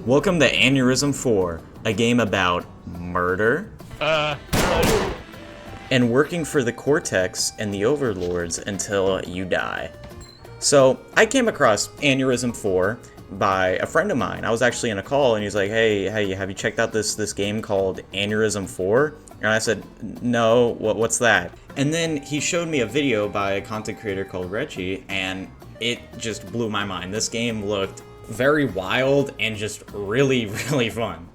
Welcome to ANEURISM IV, a game about murder and working for the Cortex and the Overlords until you die. So, I came across ANEURISM IV by a friend of mine. I was actually in a call and he's like, hey, have you checked out this game called ANEURISM IV? And I said, no, what's that? And then he showed me a video by a content creator called Reggie, and it just blew my mind. This game looked very wild and just really, really fun.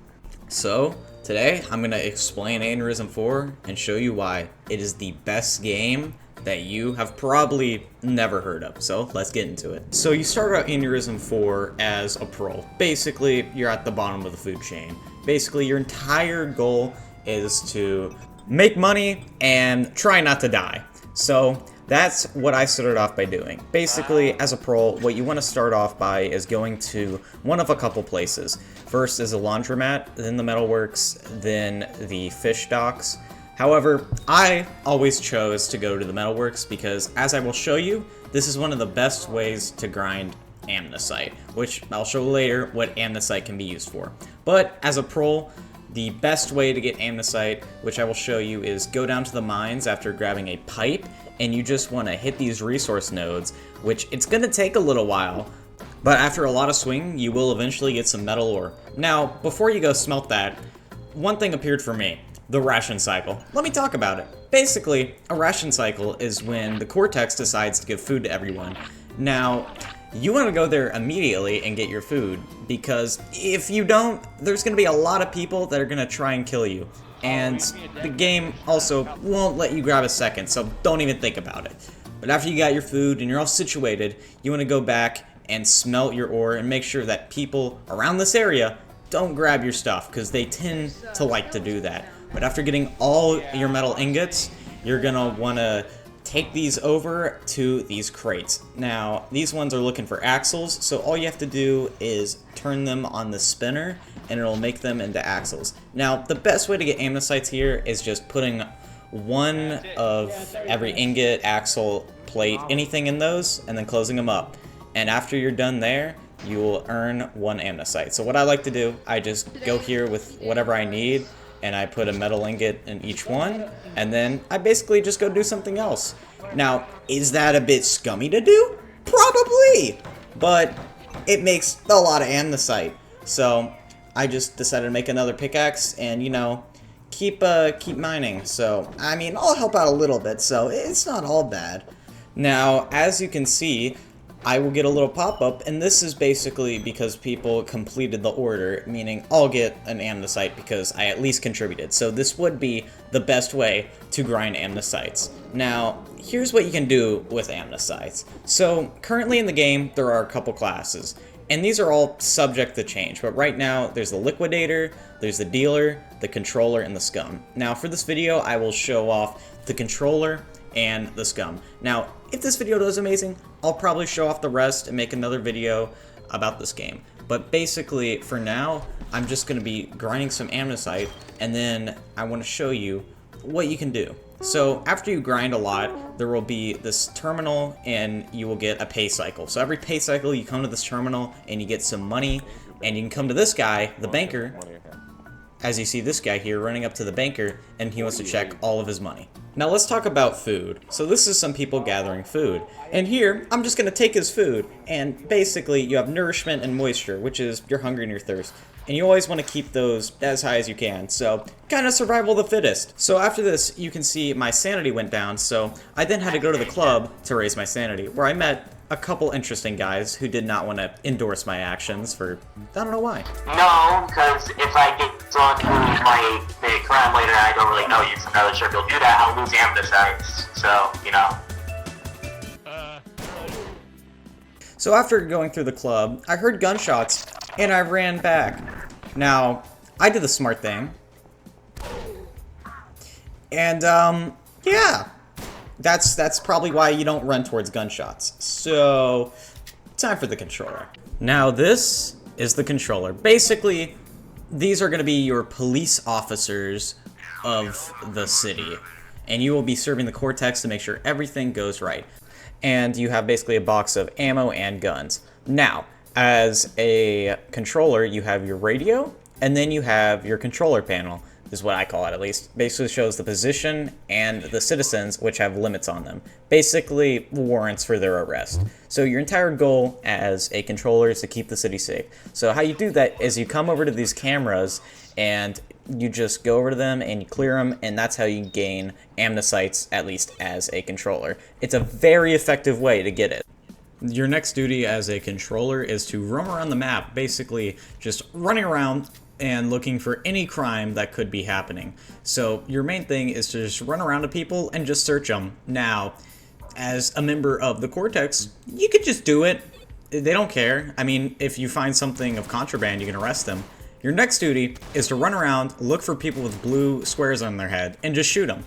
So, today I'm going to explain ANEURISM IV and show you why it is the best game that you have probably never heard of. So, let's get into it. So, you start out ANEURISM IV as a pro. Basically, you're at the bottom of the food chain. Basically, your entire goal is to make money and try not to die. So that's what I started off by doing. Basically, as a pro, what you want to start off by is going to one of a couple places. First is a laundromat, then the metalworks, then the fish docks. However, I always chose to go to the metalworks because, as I will show you, this is one of the best ways to grind amnesite, which I'll show later what amnesite can be used for. But as a pro, the best way to get amnesite, which I will show you, is go down to the mines after grabbing a pipe, and you just want to hit these resource nodes, which it's going to take a little while, but after a lot of swinging, you will eventually get some metal ore. Now, before you go smelt that, one thing appeared for me: the ration cycle. Let me talk about it. Basically, a ration cycle is when the Cortex decides to give food to everyone. Now, you want to go there immediately and get your food, because if you don't, there's going to be a lot of people that are going to try and kill you. And the game also won't let you grab a second, so don't even think about it. But after you got your food and you're all situated, you want to go back and smelt your ore and make sure that people around this area don't grab your stuff, because they tend to like to do that. But after getting all your metal ingots, you're going to want to take these over to these crates. Now, these ones are looking for axles, so all you have to do is turn them on the spinner and it'll make them into axles. Now, the best way to get amnesites here is just putting one of every ingot, axle, plate, anything in those, and then closing them up. And after you're done there, you will earn one amnesite. So what I like to do, I just go here with whatever I need, and I put a metal ingot in each one, and then I basically just go do something else. Now, is that a bit scummy to do? Probably! But it makes a lot of amnesite. So I just decided to make another pickaxe and, you know, keep mining. So, I mean, I'll help out a little bit, so it's not all bad. Now, as you can see, I will get a little pop-up, and this is basically because people completed the order, meaning I'll get an amnesite because I at least contributed. So this would be the best way to grind amnesites. Now, here's what you can do with amnesites. So currently in the game, there are a couple classes, and these are all subject to change. But right now, there's the liquidator, there's the dealer, the controller, and the scum. Now for this video, I will show off the controller and the scum. Now, if this video does amazing, I'll probably show off the rest and make another video about this game. But basically, for now, I'm just going to be grinding some amnesite, and then I want to show you what you can do. So after you grind a lot, there will be this terminal, and you will get a pay cycle. So every pay cycle, you come to this terminal, and you get some money, and you can come to this guy, the banker. As you see this guy here running up to the banker, and he wants to check all of his money. Now let's talk about food. So this is some people gathering food. And here, I'm just gonna take his food, and basically you have nourishment and moisture, which is your hunger and your thirst. And you always want to keep those as high as you can, so kind of survival of the fittest. So after this, you can see my sanity went down, so I then had to go to the club to raise my sanity, where I met a couple interesting guys who did not want to endorse my actions for, I don't know why. No, because if I get drunk with my crime later and I don't really know you, so I'm not really sure if you'll do that, I'll lose amnesites, so, you know. So after going through the club, I heard gunshots, and I ran back. Now, I did the smart thing. And, yeah. That's probably why you don't run towards gunshots. So, time for the controller. Now, this is the controller. Basically, these are going to be your police officers of the city. And you will be serving the Cortex to make sure everything goes right. And you have basically a box of ammo and guns. Now, As a controller, you have your radio, and then you have your controller panel, is what I call it at least. Basically shows the position and the citizens, which have limits on them. Basically, warrants for their arrest. So your entire goal as a controller is to keep the city safe. So how you do that is you come over to these cameras, and you just go over to them and you clear them, and that's how you gain amnesites, at least as a controller. It's a very effective way to get it. Your next duty as a controller is to roam around the map, basically just running around and looking for any crime that could be happening. So your main thing is to just run around to people and just search them. Now, as a member of the Cortex, you could just do it. They don't care. I mean, if you find something of contraband, you can arrest them. Your next duty is to run around, look for people with blue squares on their head, and just shoot them.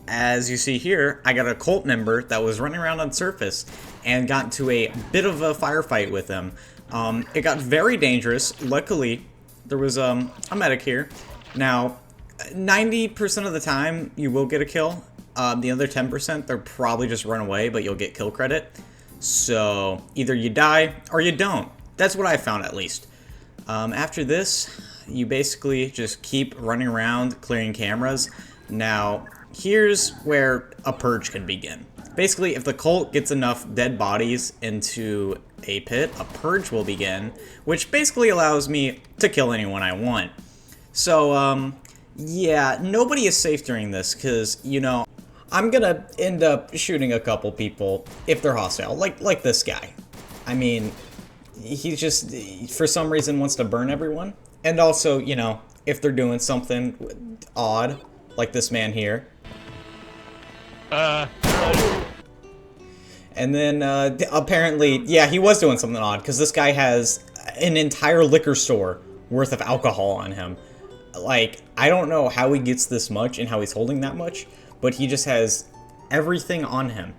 As you see here, I got a cult member that was running around on surface and got into a bit of a firefight with him. It got very dangerous. Luckily, there was a medic here. Now, 90% of the time, you will get a kill. The other 10%, they'll probably just run away, but you'll get kill credit. So, either you die or you don't. That's what I found, at least. After this, you basically just keep running around, clearing cameras. Now, here's where a purge can begin. Basically, if the cult gets enough dead bodies into a pit, a purge will begin, which basically allows me to kill anyone I want. So, yeah, nobody is safe during this, because, you know, I'm gonna end up shooting a couple people if they're hostile, like this guy. I mean, he just, for some reason, wants to burn everyone. And also, you know, if they're doing something odd, like this man here. And then, apparently, yeah, he was doing something odd, because this guy has an entire liquor store worth of alcohol on him. Like, I don't know how he gets this much and how he's holding that much, but he just has everything on him.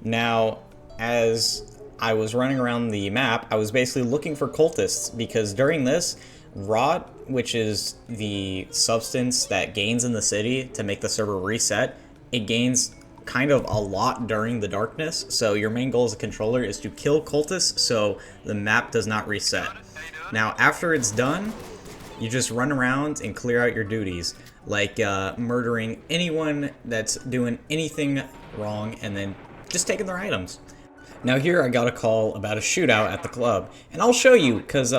Now, as I was running around the map, I was basically looking for cultists, because during this, rot, which is the substance that gains in the city to make the server reset, it gains kind of a lot during the darkness. So your main goal as a controller is to kill cultists so the map does not reset. Now, after it's done, you just run around and clear out your duties, like murdering anyone that's doing anything wrong and then just taking their items. Now here I got a call about a shootout at the club, and I'll show you, because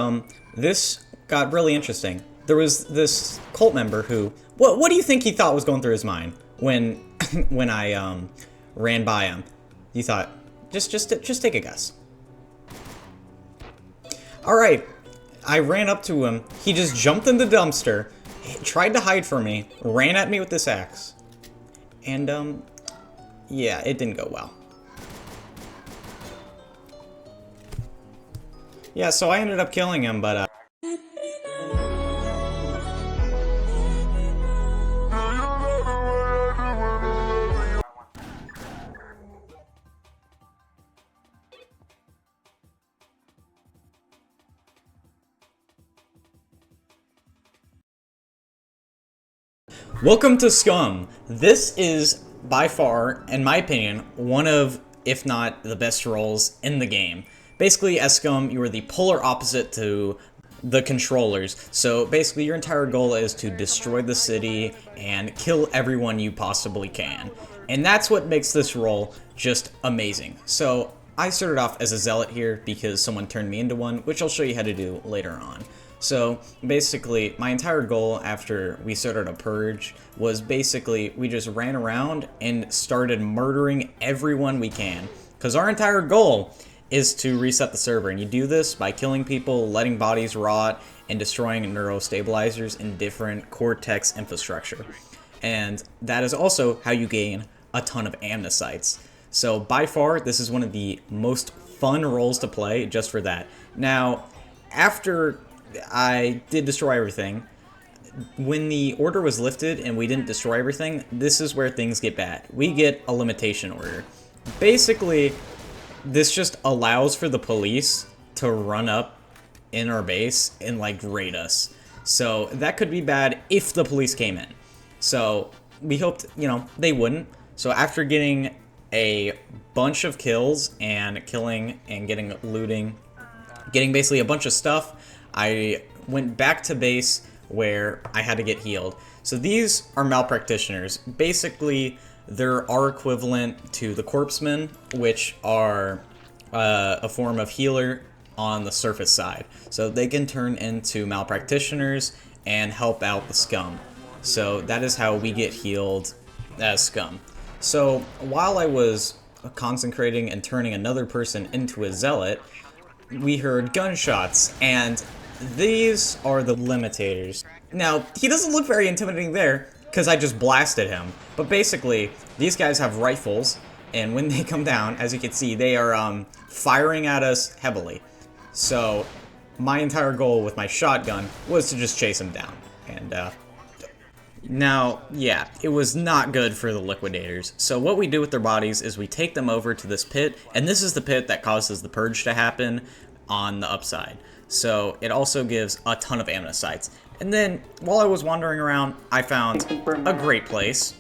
this got really interesting. There was this cult member who, what do you think he thought was going through his mind when when I ran by him? You thought, just take a guess. All right, I ran up to him. He just jumped in the dumpster, tried to hide from me, ran at me with this axe, and yeah, it didn't go well. Yeah, so I ended up killing him, but welcome to Scum. This is, by far, in my opinion, one of, if not the best roles in the game. Basically, as Scum, you are the polar opposite to the controllers. So basically, your entire goal is to destroy the city and kill everyone you possibly can. And that's what makes this role just amazing. So I started off as a zealot here because someone turned me into one, which I'll show you how to do later on. So basically, my entire goal after we started a purge was basically we just ran around and started murdering everyone we can. Because our entire goal is to reset the server, and you do this by killing people, letting bodies rot, and destroying neurostabilizers in different Cortex infrastructure. And that is also how you gain a ton of amnesites. So by far, this is one of the most fun roles to play just for that. Now, after I did destroy everything, when the order was lifted and we didn't destroy everything, this is where things get bad. We get a limitation order. Basically, this just allows for the police to run up in our base and like raid us. So that could be bad if the police came in. So we hoped, you know, they wouldn't. So after getting a bunch of kills and killing and getting looting getting basically a bunch of stuff, I went back to base where I had to get healed. So these are malpractitioners. Basically, they're our equivalent to the corpsemen, which are a form of healer on the surface side. So they can turn into malpractitioners and help out the scum. So that is how we get healed as scum. So while I was concentrating and turning another person into a zealot, we heard gunshots, and these are the limitators. Now, he doesn't look very intimidating there, because I just blasted him. But basically, these guys have rifles, and when they come down, as you can see, they are firing at us heavily. So, my entire goal with my shotgun was to just chase him down. And, now, yeah, it was not good for the liquidators. So what we do with their bodies is we take them over to this pit, and this is the pit that causes the purge to happen on the upside. So it also gives a ton of amnesites. And then, while I was wandering around, I found a great place.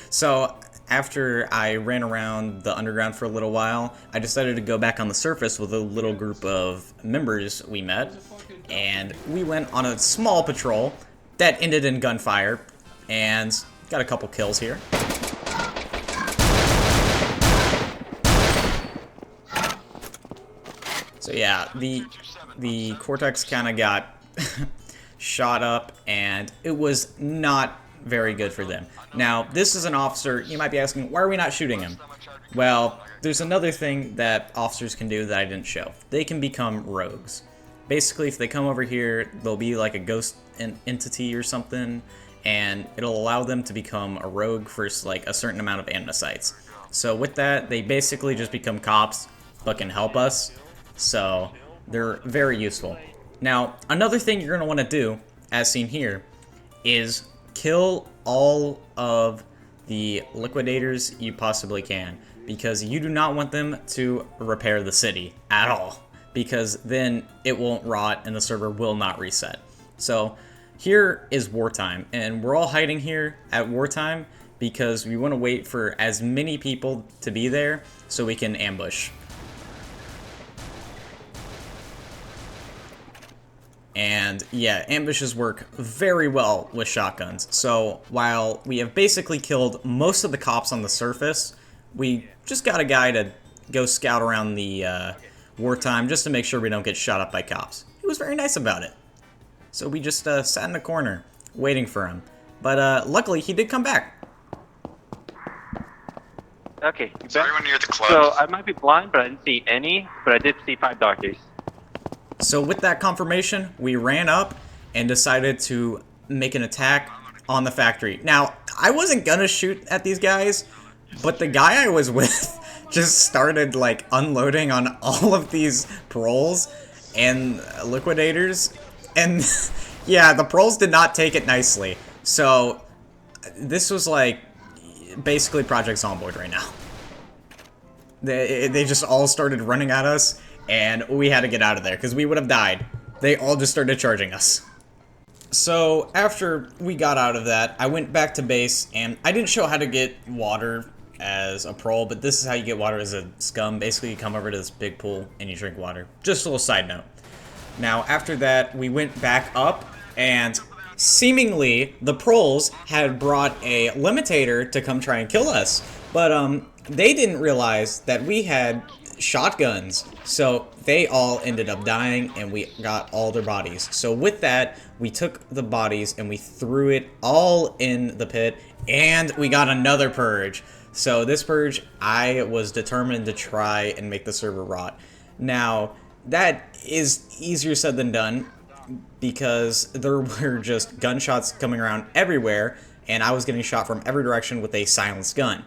So, after I ran around the underground for a little while, I decided to go back on the surface with a little group of members we met, and we went on a small patrol that ended in gunfire, and got a couple kills here. So yeah, the Cortex kind of got shot up, and it was not very good for them. Now, this is an officer. You might be asking, why are we not shooting him? Well, there's another thing that officers can do that I didn't show. They can become rogues. Basically, if they come over here, they'll be like a ghost entity or something, and it'll allow them to become a rogue for like a certain amount of amnesites. So with that, they basically just become cops, but can help us. So they're very useful. Now, another thing you're going to want to do, as seen here, is kill all of the liquidators you possibly can, because you do not want them to repair the city at all, because then it won't rot and the server will not reset. So here is wartime, and we're all hiding here at wartime because we want to wait for as many people to be there so we can ambush. And yeah, ambushes work very well with shotguns. So while we have basically killed most of the cops on the surface, we just got a guy to go scout around the wartime just to make sure we don't get shot up by cops. He was very nice about it. So we just sat in the corner waiting for him. But luckily he did come back. Okay, Is everyone near the club? so I might be blind, but I didn't see any, but I did see 5 doctors. So with that confirmation, we ran up and decided to make an attack on the factory. Now, I wasn't gonna shoot at these guys, but the guy I was with just started like unloading on all of these proles and liquidators. And yeah, the proles did not take it nicely. So this was like basically Project Zomboid right now. They just all started running at us, and we had to get out of there because we would have died. They all just started charging us. So after we got out of that, I went back to base, and I didn't show how to get water as a prole, but this is how you get water as a scum. Basically, you come over to this big pool and you drink water. Just a little side note. Now, after that, we went back up, and seemingly the proles had brought a limitator to come try and kill us. But they didn't realize that we had shotguns, so they all ended up dying, and we got all their bodies. So with that, we took the bodies and we threw it all in the pit, and we got another purge. So this purge, I was determined to try and make the server rot. Now, that is easier said than done, because there were just gunshots coming around everywhere, and I was getting shot from every direction with a silenced gun.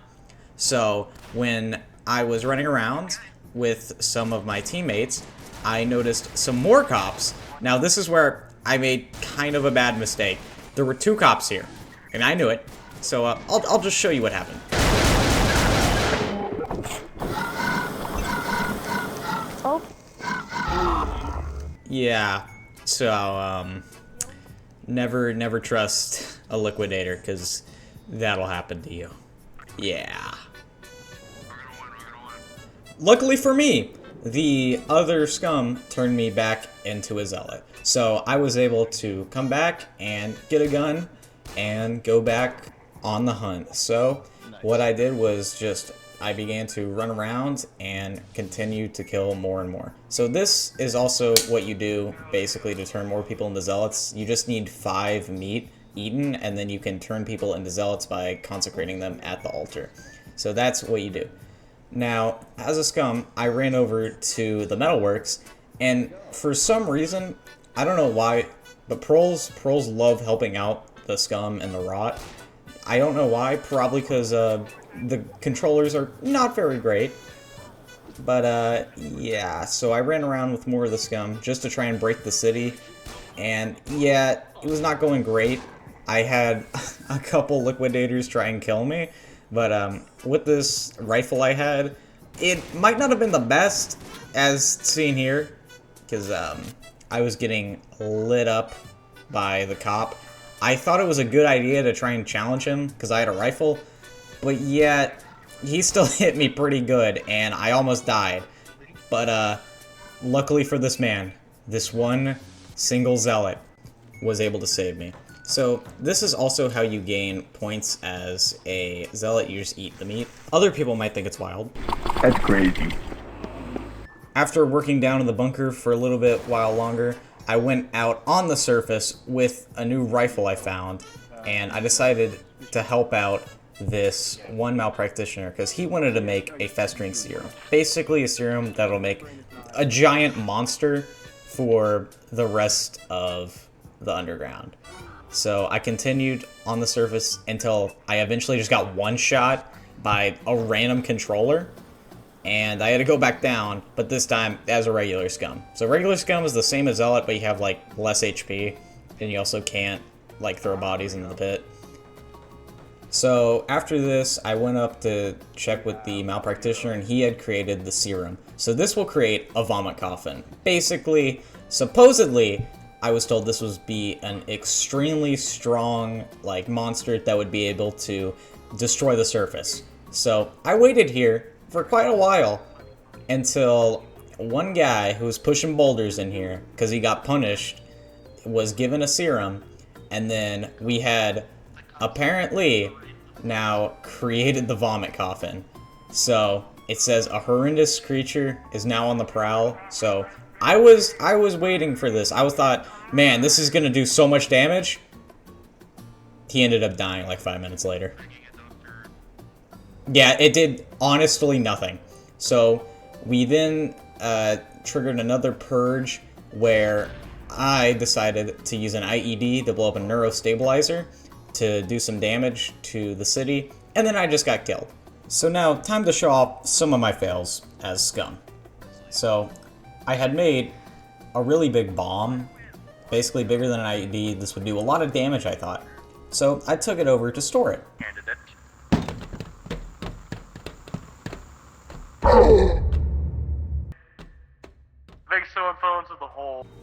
So when I was running around with some of my teammates, I noticed some more cops. Now this is where I made kind of a bad mistake. There were 2 cops here, and I knew it. So I'll just show you what happened. Oh. Yeah, so never trust a liquidator, because that'll happen to you. Yeah. luckily for me, the other scum turned me back into a zealot. So I was able to come back and get a gun and go back on the hunt. So what I did was just I began to run around and continue to kill more and more. So this is also what you do basically to turn more people into zealots. You just need 5 meat eaten, and then you can turn people into zealots by consecrating them at the altar. So that's what you do. Now, as a scum, I ran over to the metalworks, and for some reason, I don't know why, but proles love helping out the scum and the rot. I don't know why, probably because the controllers are not very great. But yeah, so I ran around with more of the scum just to try and break the city, and yeah, it was not going great. I had a couple liquidators try and kill me, but with this rifle I had, it might not have been the best, as seen here, because I was getting lit up by the cop. I thought it was a good idea to try and challenge him, because I had a rifle, but yet he still hit me pretty good, and I almost died. But luckily for this man, this one single zealot was able to save me. So this is also how you gain points as a zealot. You just eat the meat. Other people might think it's wild. That's crazy. After working down in the bunker for a little bit while longer, I went out on the surface with a new rifle I found, and I decided to help out this one malpractitioner because he wanted to make a festering serum. Basically a serum that'll make a giant monster for the rest of the underground. So I continued on the surface until I eventually just got one shot by a random controller, and I had to go back down, but this time as a regular scum. So regular scum is the same as zealot, but you have like less HP, and you also can't like throw bodies into the pit. So after this, I went up to check with the malpractitioner, and he had created the serum. So this will create a vomit coffin. Basically, supposedly, I was told this would be an extremely strong like monster that would be able to destroy the surface. So I waited here for quite a while until one guy who was pushing boulders in here because he got punished was given a serum, and then we had apparently now created the vomit coffin. So it says a horrendous creature is now on the prowl. So I was waiting for this. I was thought, man, this is gonna do so much damage. He ended up dying like 5 minutes later. Yeah, it did honestly nothing. So we then triggered another purge where I decided to use an IED to blow up a neurostabilizer to do some damage to the city, and then I just got killed. So now, time to show off some of my fails as scum. So I had made a really big bomb, basically bigger than an IED. This would do a lot of damage, I thought. So I took it over to store it.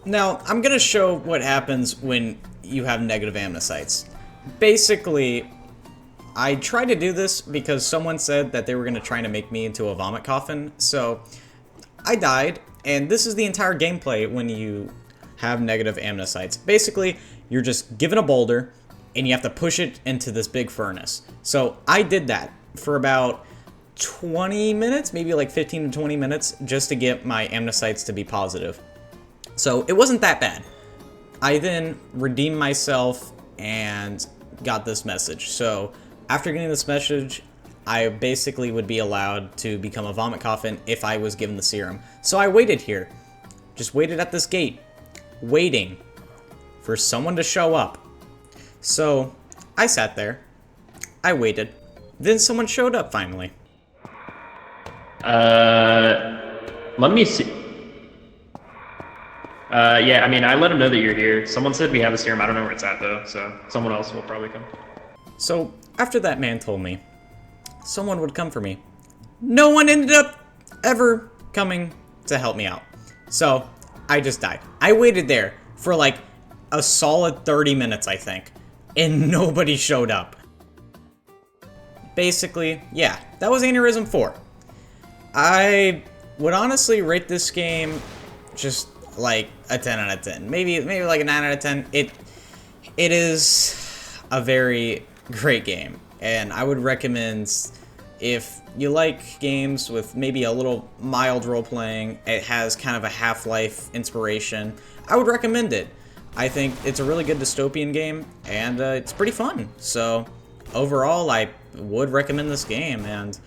Now, I'm gonna show what happens when you have negative amnesites. Basically, I tried to do this because someone said that they were gonna try to make me into a vomit coffin, so I died, and this is the entire gameplay when you have negative amnesites. Basically, you're just given a boulder, and you have to push it into this big furnace. So I did that for about 20 minutes, maybe like 15 to 20 minutes, just to get my amnesites to be positive. So it wasn't that bad. I then redeemed myself and got this message. So after getting this message, I basically would be allowed to become a vomit coffin if I was given the serum. So I waited here, just waited at this gate, waiting for someone to show up. So I sat there, I waited, then someone showed up finally. Let me see. Yeah, I mean, I let him know that you're here. Someone said we have a serum. I don't know where it's at, though, so someone else will probably come. So, after that man told me someone would come for me, no one ended up ever coming to help me out. So, I just died. I waited there for like a solid 30 minutes, I think, and nobody showed up. Basically, yeah, that was ANEURISM IV. I would honestly rate this game just like a 10 out of 10. Maybe like a 9 out of 10. It is a very great game, and I would recommend, if you like games with maybe a little mild role-playing, it has kind of a Half-Life inspiration, I would recommend it. I think it's a really good dystopian game, and it's pretty fun. So overall, I would recommend this game, and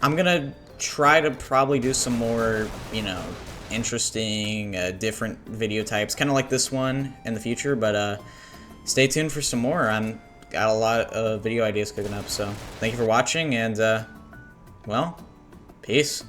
I'm gonna try to probably do some more, you know, interesting, different video types, kind of like this one in the future, but stay tuned for some more. I'm got a lot of video ideas cooking up, so thank you for watching, and well, peace.